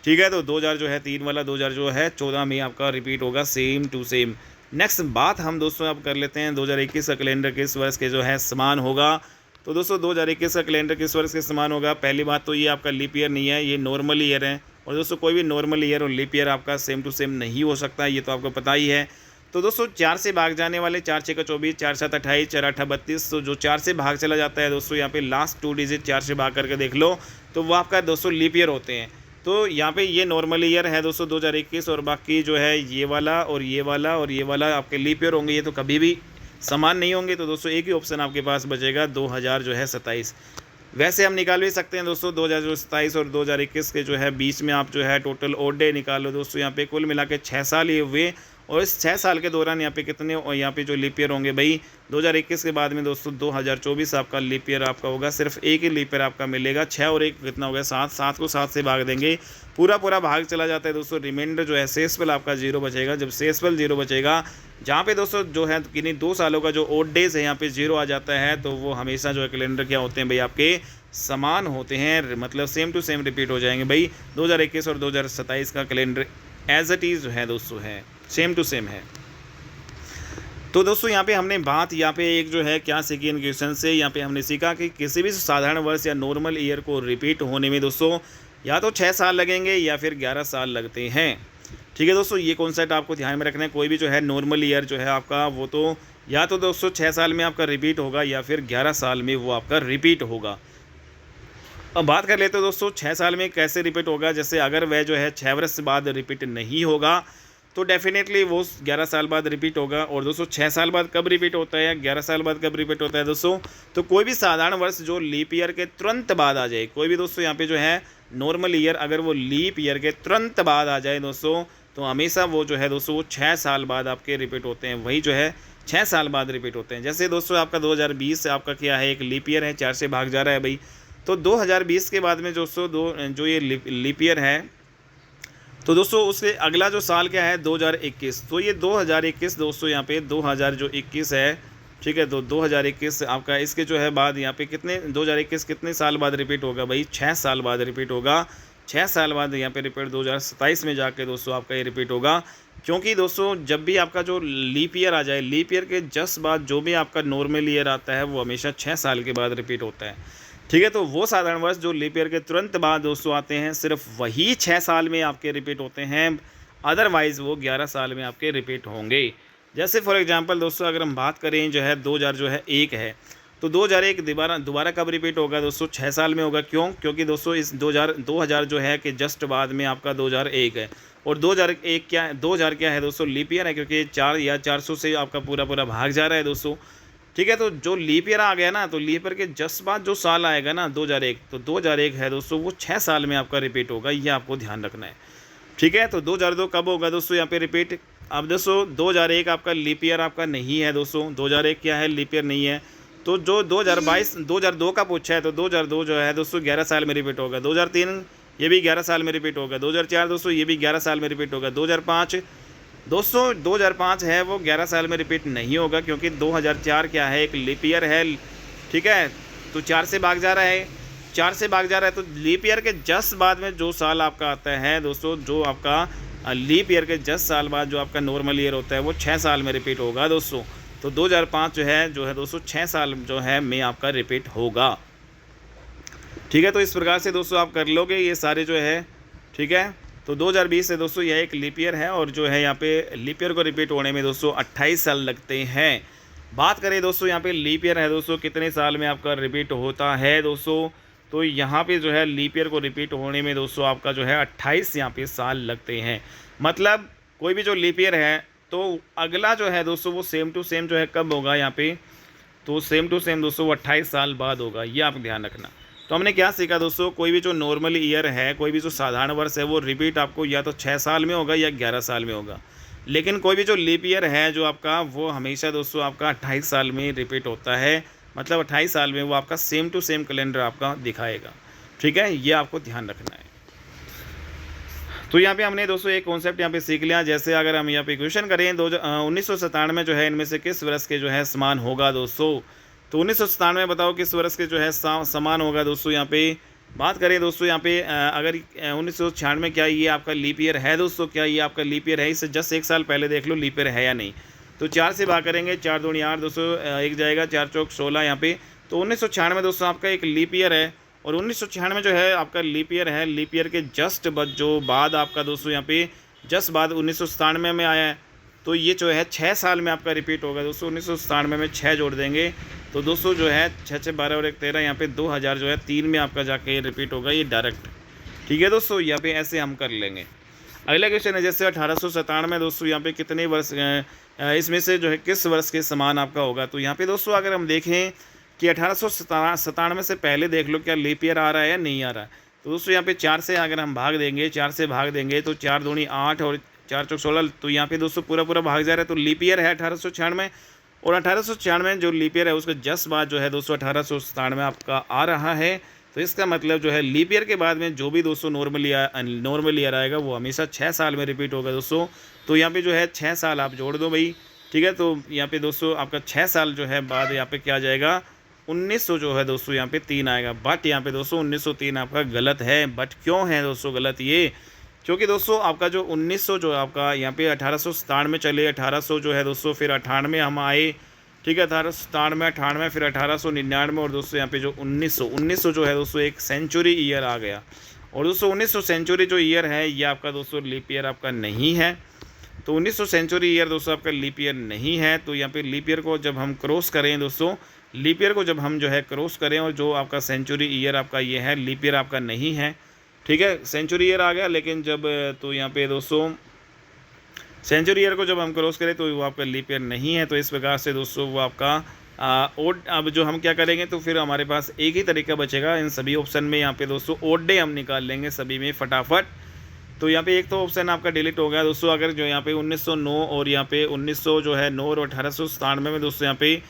ठीक है। तो 2000 जो है 3 वाला 2000 जो है 14 में आपका रिपीट होगा सेम टू सेम। नेक्स्ट बात हम दोस्तों अब कर लेते हैं 2021 का कैलेंडर किस वर्ष के जो है समान होगा। तो दोस्तों 2021 का कैलेंडर किस वर्ष के समान होगा। पहली बात तो ये आपका लीप ईयर नहीं है, ये नॉर्मल ईयर है। और दोस्तों कोई भी नॉर्मल ईयर और लीप ईयर आपका सेम टू सेम नहीं हो सकता, ये तो आपको पता ही है। तो दोस्तों 4 से भाग जाने वाले 4 6 का 24, 4 7 28, 4 8 32। तो जो 4 से भाग चला जाता है दोस्तों यहाँ पे लास्ट 2 डिजिट 4 से भाग करके देख लो तो वो आपका दोस्तों लीप ईयर होते हैं। तो यहाँ पे ये नॉर्मल ईयर है दोस्तों 2021 और बाकी जो है ये वाला और ये वाला और ये वाला आपके लीप ईयर होंगे, ये तो कभी भी समान नहीं होंगे। तो दोस्तों एक ही ऑप्शन आपके पास बचेगा 2027। वैसे हम निकाल भी सकते हैं दोस्तों 2027 और 2021 के जो है बीच में आप जो है टोटल ओड डे निकालो दोस्तों। यहाँ पे कुल मिला के 6 साल ये हुए और इस 6 साल के दौरान यहाँ पे कितने और यहाँ पे जो लीप ईयर होंगे भाई 2021 के बाद में दोस्तों 2024 आपका लीप ईयर आपका होगा। सिर्फ एक ही लीप ईयर आपका मिलेगा। 6 और 1 कितना हो गया 7, 7 को 7 से भाग देंगे पूरा भाग चला जाता है दोस्तों। रिमाइंडर जो है शेषफल आपका 0 बचेगा। जब शेषफल 0 बचेगा जहाँ पे दोस्तों जो है किन्हीं 2 सालों का जो ओड डेज है यहाँ पे 0 आ जाता है तो वो हमेशा जो है कैलेंडर क्या होते हैं भाई आपके समान होते हैं, मतलब सेम टू सेम रिपीट हो जाएंगे भाई। 2021 और 2027 का कैलेंडर एज इट इज़ है दोस्तों है सेम टू सेम है। तो दोस्तों यहाँ पे हमने बात यहाँ पे एक जो है क्या सीखी इन क्वेश्चन से, यहाँ पे हमने सीखा कि किसी भी साधारण वर्ष या नॉर्मल ईयर को रिपीट होने में दोस्तों या तो 6 साल लगेंगे या फिर 11 साल लगते हैं। ठीक है दोस्तों, ये कॉन्सेप्ट आपको ध्यान में रखना है। कोई भी जो है नॉर्मल ईयर जो है आपका वो तो या तो दोस्तों 6 साल में आपका रिपीट होगा या फिर 11 साल में वो आपका रिपीट होगा। अब बात कर लेते हो दोस्तों 6 साल में कैसे रिपीट होगा। जैसे अगर वह जो है 6 वर्ष बाद रिपीट नहीं होगा तो डेफिनेटली वो 11 साल बाद रिपीट होगा। और दोस्तों 6 साल बाद कब रिपीट होता है, 11 साल बाद कब रिपीट होता है दोस्तों, तो कोई भी साधारण वर्ष जो लीप ईयर के तुरंत बाद आ जाए। कोई भी दोस्तों यहाँ पे जो है नॉर्मल ईयर अगर वो लीप ईयर के तुरंत बाद आ जाए दोस्तों तो हमेशा वो जो है दोस्तों वो 6 साल बाद आपके रिपीट होते हैं। वही जो है 6 साल बाद रिपीट होते हैं। जैसे दोस्तों आपका 2020 आपका क्या है एक लीप ईयर है, 4 से भाग जा रहा है भाई। तो 2020 के बाद में दोस्तों जो ये लीप ईयर है तो दोस्तों उसके अगला जो साल क्या है 2021। तो ये 2021 दोस्तों यहाँ पे 2021 है। ठीक है, तो 2021 आपका इसके जो है बाद यहाँ पे कितने 2021 कितने साल बाद रिपीट होगा भाई 6 साल बाद रिपीट होगा। 6 साल बाद यहाँ पे रिपीट 2027 में जाके दोस्तों आपका ये रिपीट होगा। क्योंकि दोस्तों जब भी आपका जो लीप ईयर आ जाए, लीप ईयर के जस्ट बाद जो भी आपका नॉर्मल ईयर आता है वो हमेशा 6 साल के बाद रिपीट होता है। ठीक है, तो वो साधारण वर्ष जो लीप ईयर के तुरंत बाद दोस्तों आते हैं सिर्फ वही 6 साल में आपके रिपीट होते हैं। अदरवाइज़ वो 11 साल में आपके रिपीट होंगे। जैसे फॉर एग्जांपल दोस्तों अगर हम बात करें जो है 2000 जो है 1 है तो 2001 दोबारा कब रिपीट होगा दोस्तों 6 साल में होगा। क्यों? क्योंकि दोस्तों इस 2000 जो है कि जस्ट बाद में आपका 2001 है। और 2001 क्या है 2000 क्या है दोस्तों लीप ईयर है, क्योंकि 4 या 400 से आपका पूरा भाग जा रहा है दोस्तों। ठीक है, तो जो लीप ईयर आ गया ना तो लीप ईयर के जस्ट बाद जो साल आएगा ना 2001, तो 2001 है दोस्तों वो 6 साल में आपका रिपीट होगा। ये आपको ध्यान रखना है। ठीक है, तो 2002 कब होगा दोस्तों यहाँ पे रिपीट। अब दोस्तों 2001 आपका लीप ईयर आपका नहीं है दोस्तों, 2001 क्या है लीप ईयर नहीं है। तो जो 2002 का पूछा है तो 2002 जो है दोस्तों 11 साल में रिपीट होगा। 2003 ये भी 11 साल में रिपीट होगा। 2004 दोस्तों ये भी 11 साल में रिपीट होगा। 2005 दोस्तों 2005 है वो 11 साल में रिपीट नहीं होगा, क्योंकि 2004 क्या है एक लीप ईयर है। ठीक है, तो 4 से भाग जा रहा है, 4 से भाग जा रहा है। तो लीप ईयर के जस्ट बाद में जो साल आपका आता है दोस्तों, जो आपका लीप ईयर के जस्ट साल बाद जो आपका नॉर्मल ईयर होता है वो 6 साल में रिपीट होगा दोस्तों। तो 2005 जो है दोस्तों 6 साल जो है में आपका रिपीट होगा। ठीक है, तो इस प्रकार से दोस्तों आप कर लोगे ये सारे जो है। ठीक है, तो 2020 से दोस्तों यह एक लीप ईयर है और जो है यहाँ पे लीप ईयर को रिपीट होने में दोस्तों 28 साल लगते हैं। बात करें दोस्तों यहाँ पे लीप ईयर है दोस्तों कितने साल में आपका रिपीट होता है दोस्तों, तो यहाँ पे जो है लीप ईयर को रिपीट होने में दोस्तों आपका जो है 28 यहाँ पे साल लगते हैं। मतलब कोई भी जो लीप ईयर है तो अगला जो है दोस्तों वो सेम टू सेम जो है कब होगा यहाँ पे, तो सेम टू सेम दोस्तों वो 28 साल बाद होगा। ये आप ध्यान रखना। तो हमने क्या सीखा दोस्तों, कोई भी जो नॉर्मल ईयर है, कोई भी जो साधारण वर्ष है वो रिपीट आपको या तो 6 साल में होगा या 11 साल में होगा। लेकिन कोई भी जो लीप ईयर है जो आपका, वो हमेशा दोस्तों आपका 28 साल में रिपीट होता है। मतलब 28 साल में वो आपका सेम टू सेम कैलेंडर आपका दिखाएगा। ठीक है, ये आपको ध्यान रखना है। तो यहाँ पे हमने दोस्तों एक कॉन्सेप्ट यहाँ पे सीख लिया। जैसे अगर हम यहाँ पे क्वेश्चन करें 1997 जो है इनमें से किस वर्ष के जो है समान होगा दोस्तों। तो 1997 बताओ किस वर्ष के जो है समान होगा दोस्तों। यहाँ पे बात करें दोस्तों, यहाँ पे अगर 1996 क्या ये आपका लीप ईयर है दोस्तों, क्या ये आपका लीप ईयर है? इससे जस्ट एक साल पहले देख लो लीप ईयर है या नहीं। तो 4 से भाग करेंगे, 4 दूनी 8 दोस्तों, एक जाएगा, 4 चौक 16 यहाँ पे। तो 1996 दोस्तों आपका एक लीप ईयर है। और 1996 जो है आपका लीप ईयर है। लीप ईयर के जस्ट जो बाद आपका दोस्तों यहाँ पे जस्ट बाद 1997 में आया है। तो ये जो है 6 साल में आपका रिपीट होगा दोस्तों। 1997 में 6 जोड़ देंगे तो दोस्तों जो है 6 6 12 और 1 13, यहाँ पे 2000 जो है 3 में आपका जाके रिपीट होगा ये डायरेक्ट। ठीक है दोस्तों, यहाँ पे ऐसे हम कर लेंगे। अगला क्वेश्चन है जैसे 1897 दोस्तों, यहाँ पे कितने वर्ष इसमें से जो है किस वर्ष के समान आपका होगा। तो यहाँ पे दोस्तों अगर हम देखें कि 1897 से पहले देख लो क्या लीप ईयर आ रहा है या नहीं आ रहा है। तो दोस्तों यहाँ पे 4 से अगर हम भाग देंगे, 4 से भाग देंगे तो 4 दूनी 8 और 4 चौक 16। तो यहाँ पे दोस्तों पूरा पूरा भाग जा रहा है। तो लीप ईयर है 1896। और 1896 जो लीप ईयर है उसका जस्ट बाद जो है दोस्तों 1897 आपका आ रहा है। तो इसका मतलब जो है लीप ईयर के बाद में जो भी दोस्तों नॉर्मल ईयर आएगा वो हमेशा 6 साल में रिपीट होगा दोस्तों। तो यहाँ पे जो है 6 साल आप जोड़ दो भाई। ठीक है, तो यहाँ पे दोस्तों आपका 6 साल जो है बाद यहाँ पे क्या जाएगा 1900 जो है दोस्तों यहाँ पे 3 आएगा। बट यहाँ पे दोस्तों 1903 आपका गलत है। बट क्यों है दोस्तों गलत ये? क्योंकि दोस्तों आपका जो 1900 जो आपका यहाँ पे 1897 में चले, 1800 जो है दोस्तों फिर 98 हम आए। ठीक है, 1897 98 फिर 1899 और दोस्तों यहाँ पे जो 1900 जो है दोस्तों एक सेंचुरी ईयर आ गया। और दोस्तों 1900 सेंचुरी जो ईयर है ये आपका दोस्तों लीप ईयर आपका नहीं है। तो 1900 सेंचुरी ईयर दोस्तों आपका लीप ईयर नहीं है। तो यहाँ पे लीप ईयर को जब हम क्रॉस करें दोस्तों, लीप ईयर को जब हम जो है क्रॉस करें और जो आपका सेंचुरी ईयर आपका ये है, लीप ईयर आपका नहीं है। ठीक है, सेंचुरी ईयर आ गया लेकिन जब तो यहाँ पे दोस्तों सेंचुरी ईयर को जब हम क्रॉस करें तो वो आपका लीप ईयर नहीं है। तो इस प्रकार से दोस्तों वो आपका ओड। अब जो हम क्या करेंगे तो फिर हमारे पास एक ही तरीका बचेगा इन सभी ऑप्शन में। यहाँ पे दोस्तों ओड डे हम निकाल लेंगे सभी में फटाफट। तो यहाँ पे एक तो ऑप्शन आपका डिलीट हो गया दोस्तों। अगर जो यहाँ पे 1909 और यहाँ पे 1900 जो है 9 और 1897 में दोस्तों यहाँ पे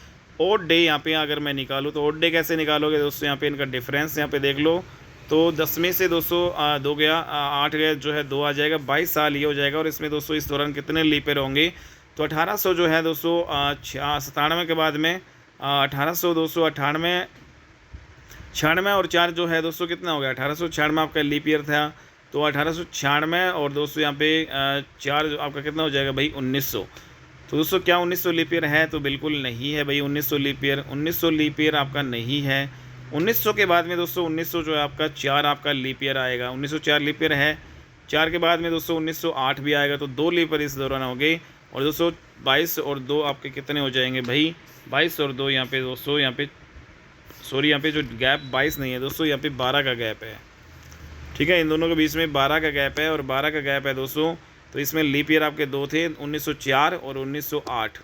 ओड डे यहाँ पे अगर मैं निकालूँ तो ओड डे कैसे निकालोगे दोस्तों। यहाँ पे इनका डिफरेंस यहाँ पे देख लो। तो 10 में से दोस्तों 2 गया, 8 गया, जो है 2 आ जाएगा, 22 साल ये हो जाएगा। और इसमें दोस्तों इस दौरान कितने लीप ईयर होंगे। तो 1800 जो है दोस्तों 97 के बाद में 1800 दोस्तों 98 96 और 4 जो है दोस्तों कितना हो गया 1896 आपका लीप ईयर था। तो 1896 और दोस्तों यहाँ पे 4 आपका कितना हो जाएगा भाई 1900। तो दोस्तों क्या 1900 लीप ईयर है? तो बिल्कुल नहीं है भाई 1900 लीप ईयर। 1900 लीप ईयर आपका नहीं है। 1900 के बाद में दोस्तों 1900 जो है आपका 4 आपका लीप ईयर आएगा। 1904 लीप ईयर है। 4 के बाद में दोस्तों 1908 भी आएगा। तो 2 लीप ईयर इस दौरान हो गए। और दोस्तों 22 और 2 आपके कितने हो जाएंगे भाई 22 और 2 यहाँ पे दोस्तों यहाँ पे सॉरी यहाँ पे जो गैप 22 नहीं है दोस्तों, यहाँ पे 12 का गैप है। ठीक है, इन दोनों के बीच में 12 का गैप है और 12 का गैप है दोस्तों। तो इसमें लीप ईयर आपके 2 थे 1904 और 1908।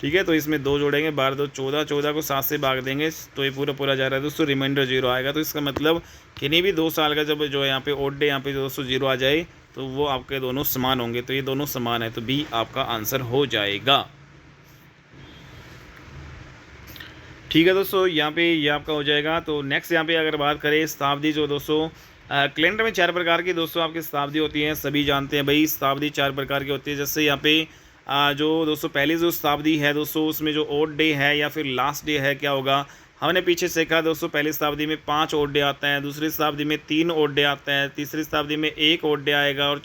ठीक है, तो इसमें 2 जोड़ेंगे 12 2 14, 14 को 7 से भाग देंगे तो ये पूरा पूरा जा रहा है दोस्तों, रिमाइंडर 0 आएगा। तो इसका मतलब किन्हीं भी 2 साल का जब जो है यहाँ पे ओड डे यहाँ पे दोस्तों 0 आ जाए तो वो आपके दोनों समान होंगे। तो ये दोनों समान है, तो बी आपका आंसर हो जाएगा। ठीक है दोस्तों, यहाँ पे ये आपका हो जाएगा। तो नेक्स्ट यहाँ पे अगर बात करें शताब्दी, जो दोस्तों कैलेंडर में 4 प्रकार की दोस्तों आपकी शताब्दी होती हैं, सभी जानते हैं भाई शताब्दी 4 प्रकार की होती है। जैसे यहाँ पे जो दोस्तों पहली जो शताब्दी है दोस्तों उसमें जो ओड डे है या फिर लास्ट डे है क्या होगा, हमने पीछे सीखा दोस्तों। पहली शताब्दी में 5 ओड डे आता है, दूसरी शताब्दी में 3 ओड डे आता है, तीसरी शताब्दी में 1 ओड डे आएगा और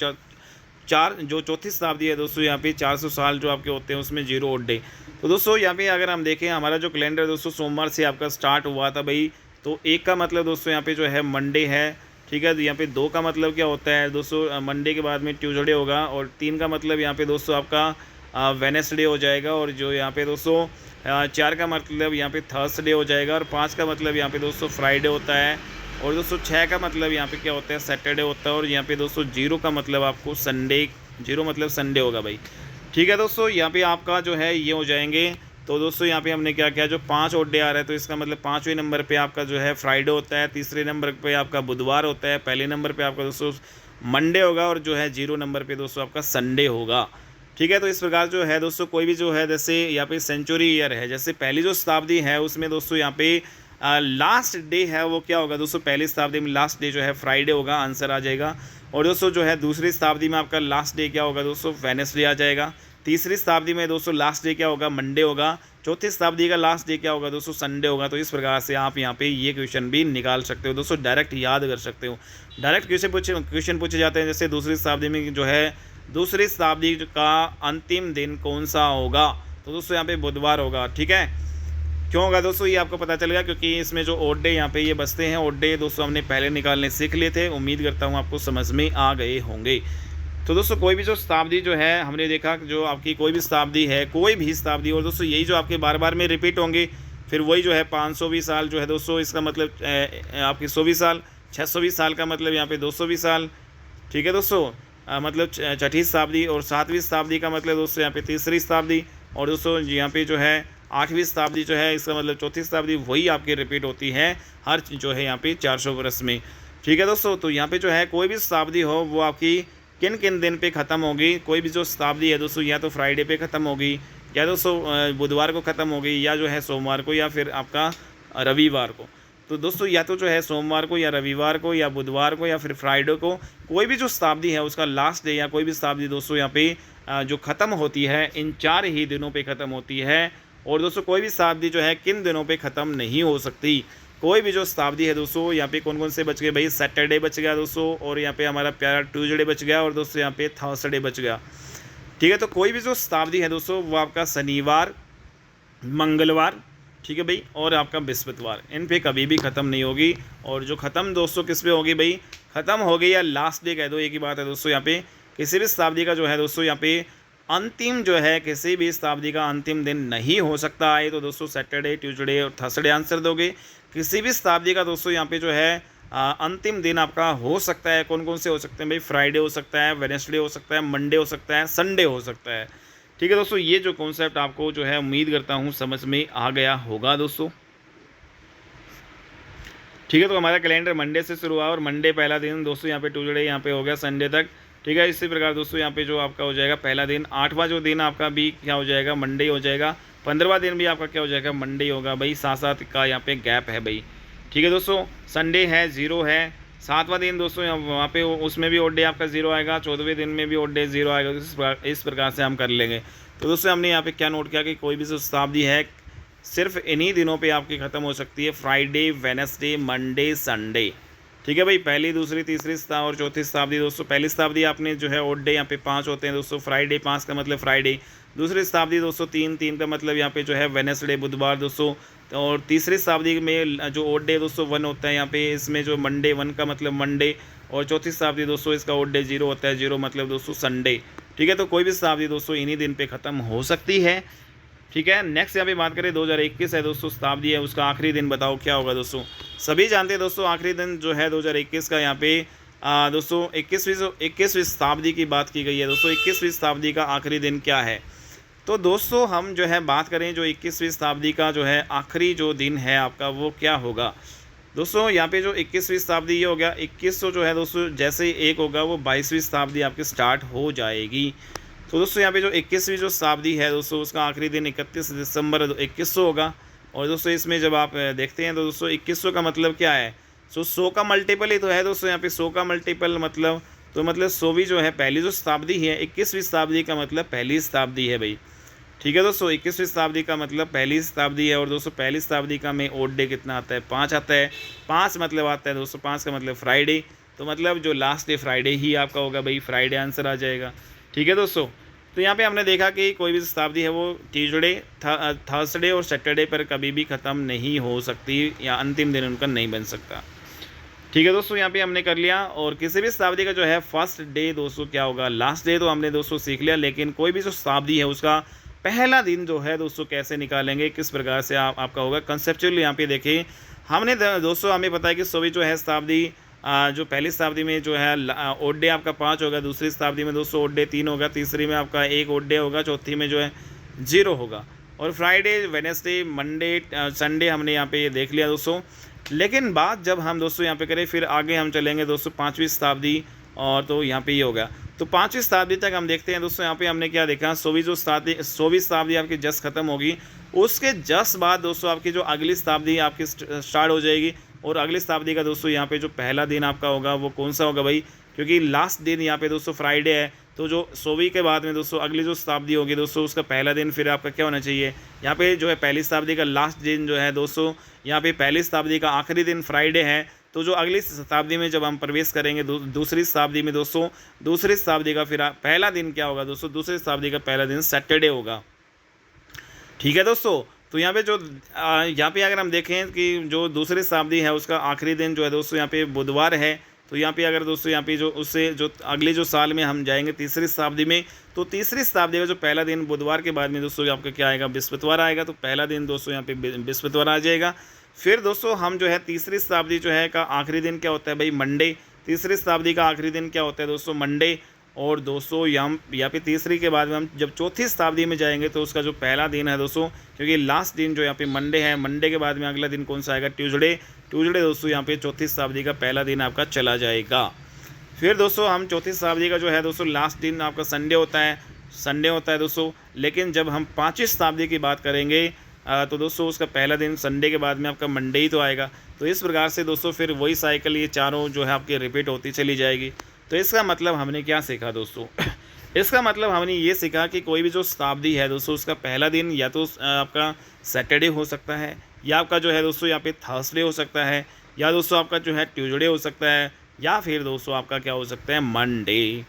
जो चौथी शताब्दी है दोस्तों यहाँ पे 400 साल जो आपके होते हैं उसमें 0 ओड डे। तो दोस्तों यहाँ पे अगर हम देखें हमारा जो कैलेंडर दोस्तों सोमवार से आपका स्टार्ट हुआ था भाई। तो 1 का मतलब दोस्तों यहाँ पे जो है मंडे है। ठीक है, तो यहाँ पे 2 का मतलब क्या होता है दोस्तों, मंडे के बाद में ट्यूसडे होगा। और 3 का मतलब यहाँ पे दोस्तों आपका वेडनेसडे हो जाएगा। और जो यहाँ पे दोस्तों 4 का मतलब यहाँ पे थर्सडे हो जाएगा। और 5 का मतलब यहाँ पे दोस्तों फ्राइडे होता है। और दोस्तों 6 का मतलब यहाँ पे क्या होता है सैटरडे होता है। और यहाँ पे दोस्तों 0 का मतलब आपको संडे, 0 मतलब संडे होगा भाई। ठीक है दोस्तों, यहाँ पे आपका जो है ये हो जाएंगे। तो दोस्तों यहाँ पे हमने क्या किया, जो 5 ओड डे आ रहा है तो इसका मतलब 5वें नंबर पे आपका जो है फ्राइडे होता है, तीसरे नंबर पे आपका बुधवार होता है, पहले नंबर पे आपका दोस्तों मंडे होगा और जो है 0 नंबर पे दोस्तों आपका संडे होगा। ठीक है। तो इस प्रकार जो है दोस्तों कोई भी जो है जैसे यहाँ पे सेंचुरी ईयर है, जैसे पहली जो शताब्दी है उसमें दोस्तों यहाँ पे लास्ट डे है वो क्या होगा दोस्तों, पहली शताब्दी में लास्ट डे जो है फ्राइडे होगा, आंसर आ जाएगा। और दोस्तों जो है दूसरी शताब्दी में आपका लास्ट डे क्या होगा दोस्तों, वेडनेसडे आ जाएगा। तीसरी शताब्दी में दोस्तों लास्ट डे क्या होगा, मंडे होगा। चौथी शताब्दी का लास्ट डे क्या होगा दोस्तों, संडे होगा। तो इस प्रकार से आप यहाँ पे ये क्वेश्चन भी निकाल सकते हो दोस्तों, डायरेक्ट याद कर सकते हो। डायरेक्ट क्वेश्चन पूछे जाते हैं, जैसे दूसरी शताब्दी में जो है दूसरी शताब्दी का अंतिम दिन कौन सा होगा, तो दोस्तों यहाँ पे बुधवार होगा। ठीक है, क्यों होगा दोस्तों ये आपको पता चलेगा, क्योंकि इसमें जो ओड डे यहाँ पे ये बसते हैं। ओड डे दोस्तों हमने पहले निकालने सीख लिए थे, उम्मीद करता हूँ आपको समझ में आ गए होंगे। तो दोस्तों कोई भी जो शताब्दी जो है हमने देखा, जो आपकी कोई भी शताब्दी है, कोई भी शताब्दी, और दोस्तों यही जो आपके बार बार में रिपीट होंगे, फिर वही जो है 520 साल जो है दोस्तों, इसका मतलब आपकी 120 साल, 620 साल का मतलब यहाँ पे 220 साल। ठीक है दोस्तों, मतलब छठी शताब्दी, और 7वीं शताब्दी का मतलब दोस्तों यहाँ पे तीसरी शताब्दी, और दोस्तों यहाँ पे जो है 8वीं शताब्दी जो है इसका मतलब चौथी शताब्दी, वही आपकी रिपीट होती है हर जो है यहाँ पे 400 वर्ष में। ठीक है दोस्तों, तो यहाँ पे जो है कोई भी शताब्दी हो वो आपकी किन किन दिन पे ख़त्म होगी। कोई भी जो शताब्दी है दोस्तों या तो फ्राइडे पे ख़त्म होगी, या दोस्तों बुधवार को ख़त्म होगी, या जो है सोमवार को, या फिर आपका रविवार को। तो दोस्तों या तो जो है सोमवार को, या रविवार को, या बुधवार को, या फिर फ्राइडे को, कोई भी जो शताब्दी है उसका लास्ट डे, या कोई भी शताब्दी दोस्तों यहाँ पे जो ख़त्म होती है इन 4 ही दिनों पे ख़त्म होती है। और दोस्तों कोई भी शताब्दी जो है किन दिनों पे ख़त्म नहीं हो सकती। कोई भी जो शताब्दी है दोस्तों, यहाँ पे कौन कौन से बच गए भाई, सैटरडे बच गया दोस्तों, और यहाँ पे हमारा प्यारा ट्यूसडे बच गया, और दोस्तों यहाँ पे थर्सडे बच गया। ठीक है, तो कोई भी जो शताब्दी है दोस्तों वो आपका शनिवार, मंगलवार, ठीक है भाई, और आपका बृहस्पतिवार, इन पे कभी भी ख़त्म नहीं होगी। और जो ख़त्म दोस्तों किस पे होगी भाई, ख़त्म होगी या लास्ट डे कह दो, एक ही बात है दोस्तों। यहाँ पे किसी भी शताब्दी का जो है दोस्तों यहाँ पे अंतिम जो है, किसी भी शताब्दी का अंतिम दिन नहीं हो सकता है, तो दोस्तों सैटरडे, ट्यूसडे और थर्सडे आंसर दोगे। किसी भी शताब्दी का दोस्तों यहाँ पे जो है अंतिम दिन आपका हो सकता है, कौन कौन से हो सकते हैं भाई, फ्राइडे हो सकता है, वेडनेसडे हो सकता है, मंडे हो सकता है, संडे हो सकता है। ठीक है दोस्तों, ये जो कॉन्सेप्ट आपको जो है उम्मीद करता हूँ समझ में आ गया होगा दोस्तों। ठीक है, तो हमारा कैलेंडर मंडे से शुरू हुआ, और मंडे पहला दिन दोस्तों, यहाँ पे ट्यूसडे यहाँ पे हो गया संडे तक। ठीक है, इसी प्रकार दोस्तों यहाँ पे जो आपका हो जाएगा पहला दिन, 8वां जो दिन आपका भी क्या हो जाएगा, मंडे हो जाएगा। 15वां दिन भी आपका क्या हो जाएगा, मंडे होगा भाई, 7 का यहाँ पे गैप है भाई। ठीक है दोस्तों, संडे है, 0 है। 7वां दिन दोस्तों वहाँ पे उसमें भी ओड डे आपका 0 आएगा, 14वें दिन में भी ओड डे 0 आएगा। इस प्रकार से हम कर लेंगे। तो दोस्तों हमने यहाँ पे क्या नोट किया कि कोई भी जो शताब्दी है सिर्फ इन्हीं दिनों पे आपकी ख़त्म हो सकती है, फ्राइडे, वेडनेसडे, मंडे, संडे। ठीक है भाई, पहली, दूसरी, तीसरी और चौथी शताब्दी दोस्तों, पहली शताब्दी आपने जो है ओड डे यहाँ पे 5 होते हैं दोस्तों, फ्राइडे 5 का मतलब फ्राइडे। दूसरी शताब्दी दोस्तों 3 का मतलब यहाँ पे जो है वेडनेसडे, बुधवार दोस्तों। और तीसरी शताब्दी में जो ओड डे दोस्तों 1 होता है यहाँ पे, इसमें जो मंडे, 1 का मतलब मंडे। और चौथी शताब्दी दोस्तों इसका ओड डे 0 होता है, 0 मतलब दोस्तों संडे। ठीक है, तो कोई भी शताब्दी दोस्तों इन्हीं दिन पे ख़त्म हो सकती है। ठीक है, नेक्स्ट यहाँ पे बात करें 2021 है दोस्तों, शताब्दी है, उसका आखिरी दिन बताओ क्या होगा दोस्तों। सभी जानते हैं दोस्तों आखिरी दिन जो है 2021 का यहाँ पे दोस्तों 21वीं शताब्दी की बात की गई है दोस्तों। 21वीं शताब्दी का आखिरी दिन क्या है, तो दोस्तों हम जो है बात करें जो 21वीं शताब्दी का जो है आखिरी जो दिन है आपका वो क्या होगा दोस्तों। यहाँ पे जो 21वीं शताब्दी ये हो गया, 2100 जो है दोस्तों जैसे ही एक होगा वो 22वीं शताब्दी आपकी स्टार्ट हो जाएगी। तो दोस्तों यहाँ पे जो 21वीं जो शताब्दी है दोस्तों उसका आखिरी दिन 31 दिसंबर 2100 होगा। और दोस्तों इसमें जब आप देखते हैं तो दोस्तों 2100 का मतलब क्या है, 100 का मल्टीपल ही तो है दोस्तों। यहाँ पे 100 का मल्टीपल मतलब तो मतलब 100वीं जो है पहली जो शताब्दी है, 21वीं शताब्दी का मतलब पहली शताब्दी है भाई। ठीक है दोस्तों, 21वीं शताब्दी का मतलब पहली शताब्दी है। और दोस्तों पहली शताब्दी का में ओड डे कितना आता है, 5 आता है। 5 मतलब आता है दोस्तों, 5 का मतलब फ्राइडे, तो मतलब जो लास्ट डे फ्राइडे ही आपका होगा भाई, फ्राइडे आंसर आ जाएगा। ठीक है दोस्तों, तो यहाँ पे हमने देखा कि कोई भी शताब्दी है वो ट्यूसडे, थर्सडे और सैटरडे पर कभी भी ख़त्म नहीं हो सकती, या अंतिम दिन उनका नहीं बन सकता। ठीक है दोस्तों, यहाँ पे हमने कर लिया। और किसी भी शताब्दी का जो है फर्स्ट डे दोस्तों क्या होगा, लास्ट डे तो हमने दोस्तों सीख लिया, लेकिन कोई भी जो शताब्दी है उसका पहला दिन जो है दोस्तों कैसे निकालेंगे, किस प्रकार से आपका होगा कंसेप्चुअल। यहाँ पे देखिए हमने दोस्तों हमें पता है कि 100वीं जो है शताब्दी जो पहली शताब्दी में जो है ओड डे आपका 5 होगा, दूसरी शताब्दी में दोस्तों ओड डे 3 होगा, तीसरी में आपका 1 ओड डे होगा, चौथी में जो है 0 होगा। और फ्राइडे, वेडनेसडे, मंडे, संडे हमने यहाँ पे ये देख लिया दोस्तों। लेकिन बात जब हम दोस्तों यहाँ पे करें, फिर आगे हम चलेंगे दोस्तों 5वीं शताब्दी, और तो यहाँ पे ये होगा। तो 5वीं शताब्दी तक हम देखते हैं दोस्तों, यहाँ पे हमने क्या देखा, 16वीं शताब्दी आपकी जस्ट खत्म होगी, उसके जस्ट बाद दोस्तों आपकी जो अगली शताब्दी आपकी स्टार्ट हो जाएगी। और अगली शताब्दी का दोस्तों यहाँ पे जो पहला दिन आपका होगा वो कौन सा होगा भाई, क्योंकि लास्ट दिन यहाँ पे दोस्तों फ्राइडे है, तो जो 100वीं के बाद में दोस्तों अगली जो शताब्दी होगी दोस्तों उसका पहला दिन फिर आपका क्या होना चाहिए, यहाँ पे जो है पहली शताब्दी का लास्ट दिन जो है दोस्तों, यहाँ पे पहली शताब्दी का आखिरी दिन फ्राइडे है। तो जो अगली शताब्दी में जब हम प्रवेश करेंगे दूसरी शताब्दी में दोस्तों, दूसरी शताब्दी का फिर पहला दिन क्या होगा दोस्तों, दूसरी शताब्दी का पहला दिन सैटरडे होगा। ठीक है दोस्तों, तो यहाँ पे जो यहाँ पे अगर हम देखें कि जो दूसरी शताब्दी है उसका आखिरी दिन जो है दोस्तों यहाँ पे बुधवार है। तो यहाँ पे अगर दोस्तों यहाँ पे जो उससे जो अगले जो साल में हम जाएंगे तीसरी शताब्दी में, तो तीसरी शताब्दी का जो पहला दिन बुधवार के बाद में दोस्तों आपका क्या आएगा, बृहस्पतिवार आएगा। तो पहला दिन दोस्तों यहाँ पे बृहस्पतिवार आ जाएगा। फिर दोस्तों हम जो है तीसरी शताब्दी जो है का आखिरी दिन क्या होता है भाई, मंडे। तीसरी शताब्दी का आखिरी दिन क्या होता है दोस्तों, मंडे। और दोस्तों यहाँ पे तीसरी के बाद में हम जब चौथी शताब्दी में जाएंगे तो उसका जो पहला दिन है दोस्तों, क्योंकि लास्ट दिन जो यहाँ पे मंडे है, मंडे के बाद में अगला दिन कौन सा आएगा, ट्यूसडे। ट्यूसडे दोस्तों यहाँ पे चौथी शताब्दी का पहला दिन आपका चला जाएगा। फिर दोस्तों हम चौथी शताब्दी का जो है दोस्तों लास्ट दिन आपका संडे होता है दोस्तों। लेकिन जब हम 5वीं शताब्दी की बात करेंगे तो दोस्तों उसका पहला दिन संडे के बाद में आपका मंडे ही तो आएगा। तो इस प्रकार से दोस्तों फिर वही साइकिल ये चारों जो है आपकी रिपीट होती चली जाएगी। तो इसका मतलब हमने क्या सीखा दोस्तों इसका मतलब हमने ये सीखा कि कोई भी जो शताब्दी है दोस्तों उसका पहला दिन या तो आपका सैटरडे हो सकता है, या आपका जो है दोस्तों यहाँ पे थर्सडे हो सकता है, या दोस्तों आपका जो है ट्यूसडे हो सकता है, या फिर दोस्तों आपका क्या हो सकता है, मंडे।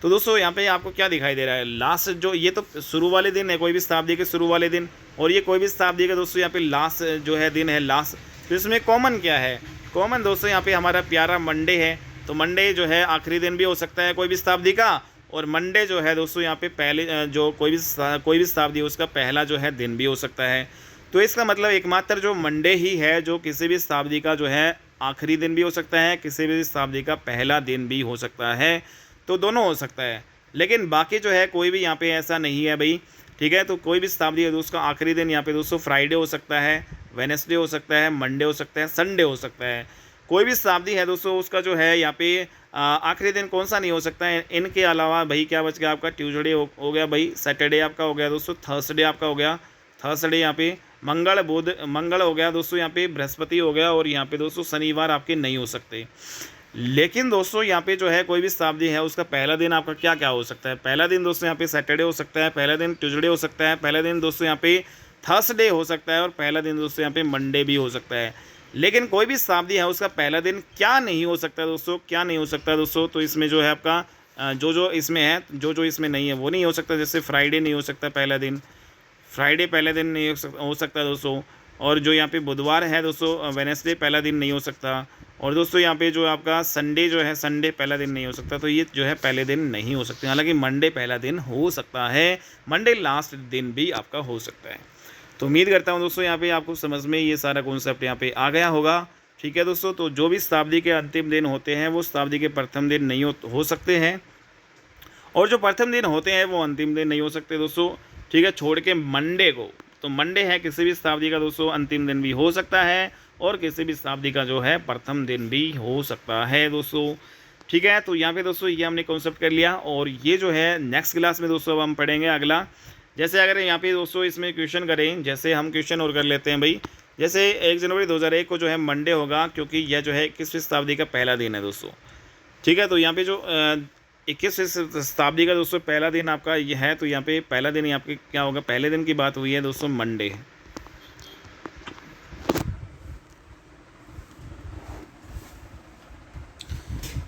तो दोस्तों यहाँ पे आपको क्या दिखाई दे रहा है, लास्ट जो ये तो शुरू वाले दिन है, कोई भी शताब्दी के शुरू वाले दिन, और ये कोई भी शताब्दी का दोस्तों यहाँ पे लास्ट जो है दिन है लास्ट। तो इसमें कॉमन क्या है, कॉमन दोस्तों यहाँ पे हमारा प्यारा मंडे है। तो मंडे जो है आखिरी दिन भी हो सकता है कोई भी शताब्दी का, और मंडे जो है दोस्तों यहाँ पे पहले जो कोई भी शताब्दी उसका पहला जो है दिन भी हो सकता है। तो इसका मतलब एकमात्र जो मंडे ही है जो किसी भी शताब्दी का जो है आखिरी दिन भी हो सकता है, किसी भी शताब्दी का पहला दिन भी हो सकता है। तो दोनों हो सकता है, लेकिन बाकी जो है कोई भी यहाँ पे ऐसा नहीं है भाई। ठीक है, तो कोई भी शताब्दी है उसका आखिरी दिन यहाँ पे दोस्तों फ्राइडे हो सकता है, वेडनेसडे हो सकता है, मंडे हो सकता है, संडे हो सकता है। कोई भी शताब्दी है दोस्तों उसका जो है यहाँ पे आखिरी दिन कौन सा नहीं हो सकता है। इनके अलावा भाई क्या बच गया आपका, ट्यूसडे हो गया भाई, सैटरडे आपका हो गया दोस्तों, थर्सडे आपका हो गया, थर्सडे यहाँ पे मंगल हो गया दोस्तों, यहाँ पे बृहस्पति हो गया, और यहाँ पे दोस्तों शनिवार आपके नहीं हो सकते। लेकिन दोस्तों यहाँ पे जो है कोई भी शताब्दी है उसका पहला दिन आपका क्या क्या हो सकता है, पहला दिन दोस्तों यहाँ पे सैटरडे हो सकता है, पहला दिन ट्यूसडे हो सकता है, पहला दिन दोस्तों यहाँ पे थर्सडे हो सकता है, और पहला दिन दोस्तों यहाँ पे मंडे भी हो सकता है। लेकिन कोई भी शताब्दी है उसका पहला दिन क्या नहीं हो सकता दोस्तों, क्या नहीं हो सकता दोस्तों। तो इसमें जो है आपका जो इसमें है, जो इसमें नहीं है वो नहीं हो सकता। जैसे फ्राइडे नहीं हो सकता पहला दिन, फ्राइडे पहला दिन नहीं हो सकता दोस्तों। और जो यहाँ पे बुधवार है दोस्तों, वेडनेसडे पहला दिन नहीं हो सकता। और दोस्तों यहाँ पे जो आपका संडे जो है, संडे पहला दिन नहीं हो सकता। तो ये जो है पहले दिन नहीं हो सकते। हालांकि मंडे पहला दिन हो सकता है, मंडे लास्ट दिन भी आपका हो सकता है। तो उम्मीद करता हूँ दोस्तों यहाँ पे आपको समझ में ये सारा कॉन्सेप्ट यहाँ पे आ गया होगा। ठीक है दोस्तों, तो जो भी शताब्दी के अंतिम दिन होते हैं वो शताब्दी के प्रथम दिन नहीं हो सकते हैं, और जो प्रथम दिन होते हैं वो अंतिम दिन नहीं हो सकते दोस्तों। ठीक है, छोड़ के मंडे को। तो मंडे है किसी भी शताब्दी का दोस्तों अंतिम दिन भी हो सकता है, और किसी भी शताब्दी का जो है प्रथम दिन भी हो सकता है दोस्तों। ठीक है, तो यहाँ पे दोस्तों ये हमने कॉन्सेप्ट कर लिया, और ये जो है नेक्स्ट क्लास में दोस्तों अब हम पढ़ेंगे अगला। जैसे अगर यहाँ पे दोस्तों इसमें क्वेश्चन करें, जैसे हम क्वेश्चन और कर लेते हैं भाई। जैसे 1 जनवरी 2001 को जो है मंडे होगा, क्योंकि यह जो है 21वीं शताब्दी का पहला दिन है दोस्तों। ठीक है, तो यहाँ पे जो 21वीं शताब्दी का दोस्तों पहला दिन आपका ये है, तो यहाँ पे पहला दिन यहाँ पे क्या होगा, पहले दिन की बात हुई है दोस्तों मंडे।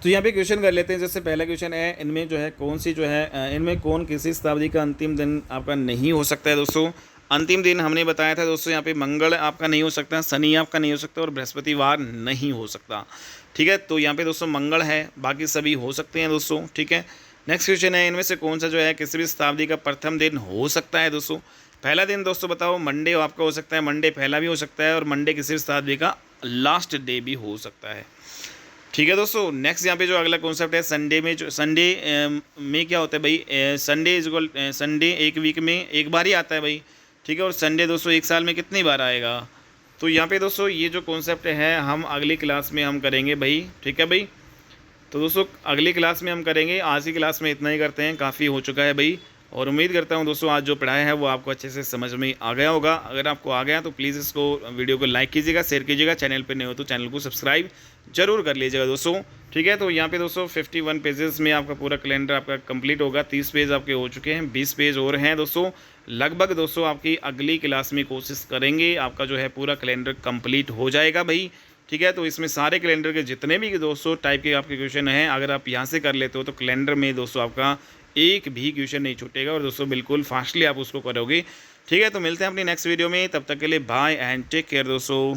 तो यहाँ पे क्वेश्चन कर लेते हैं। जैसे पहला क्वेश्चन है, इनमें जो है कौन सी जो है इनमें कौन किसी शताब्दी का अंतिम दिन आपका नहीं हो सकता है दोस्तों। अंतिम दिन हमने बताया था दोस्तों, यहाँ पे मंगल आपका नहीं हो सकता, शनि आपका नहीं हो सकता, और बृहस्पतिवार नहीं हो सकता। ठीक है, तो यहाँ पे दोस्तों मंगल है, बाकी सभी हो सकते हैं दोस्तों। ठीक है, नेक्स्ट क्वेश्चन है, इनमें से कौन सा जो है किसी भी शताब्दी का प्रथम दिन हो सकता है दोस्तों। पहला दिन दोस्तों बताओ, मंडे आपका हो सकता है, मंडे पहला भी हो सकता है, और मंडे किसी भी शताब्दी का लास्ट डे भी हो सकता है। ठीक है दोस्तों, नेक्स्ट यहाँ पे जो अगला कॉन्सेप्ट है, संडे में जो संडे में क्या होता है भाई, संडे इज इक्वल संडे एक वीक में एक बार ही आता है भाई। ठीक है, और संडे दोस्तों एक साल में कितनी बार आएगा। तो यहाँ पे दोस्तों ये जो कॉन्सेप्ट है हम अगली क्लास में हम करेंगे भाई। ठीक है भाई, तो दोस्तों अगली क्लास में हम करेंगे, आज की क्लास में इतना ही करते हैं, काफ़ी हो चुका है भाई। और उम्मीद करता हूँ दोस्तों आज जो पढ़ाया है वो आपको अच्छे से समझ में आ गया होगा। अगर आपको आ गया तो प्लीज़ इसको वीडियो को लाइक कीजिएगा, शेयर कीजिएगा, चैनल पर नहीं हो तो चैनल को सब्सक्राइब जरूर कर लीजिएगा दोस्तों। ठीक है, तो यहाँ पे दोस्तों 51 पेजेस में आपका पूरा कैलेंडर आपका कंप्लीट होगा। 30 पेज आपके हो चुके हैं, 20 पेज और हैं दोस्तों। लगभग दोस्तों आपकी अगली क्लास में कोशिश करेंगे आपका जो है पूरा कैलेंडर कंप्लीट हो जाएगा भाई। ठीक है, तो इसमें सारे कैलेंडर के जितने भी दोस्तों टाइप के आपके क्वेश्चन हैं, अगर आप यहाँ से कर लेते हो तो कैलेंडर में दोस्तों आपका एक भी क्वेश्चन नहीं छूटेगा और दोस्तों बिल्कुल फास्टली आप उसको करोगे। ठीक है, तो मिलते हैं अपनी नेक्स्ट वीडियो में, तब तक के लिए बाय एंड टेक केयर दोस्तों।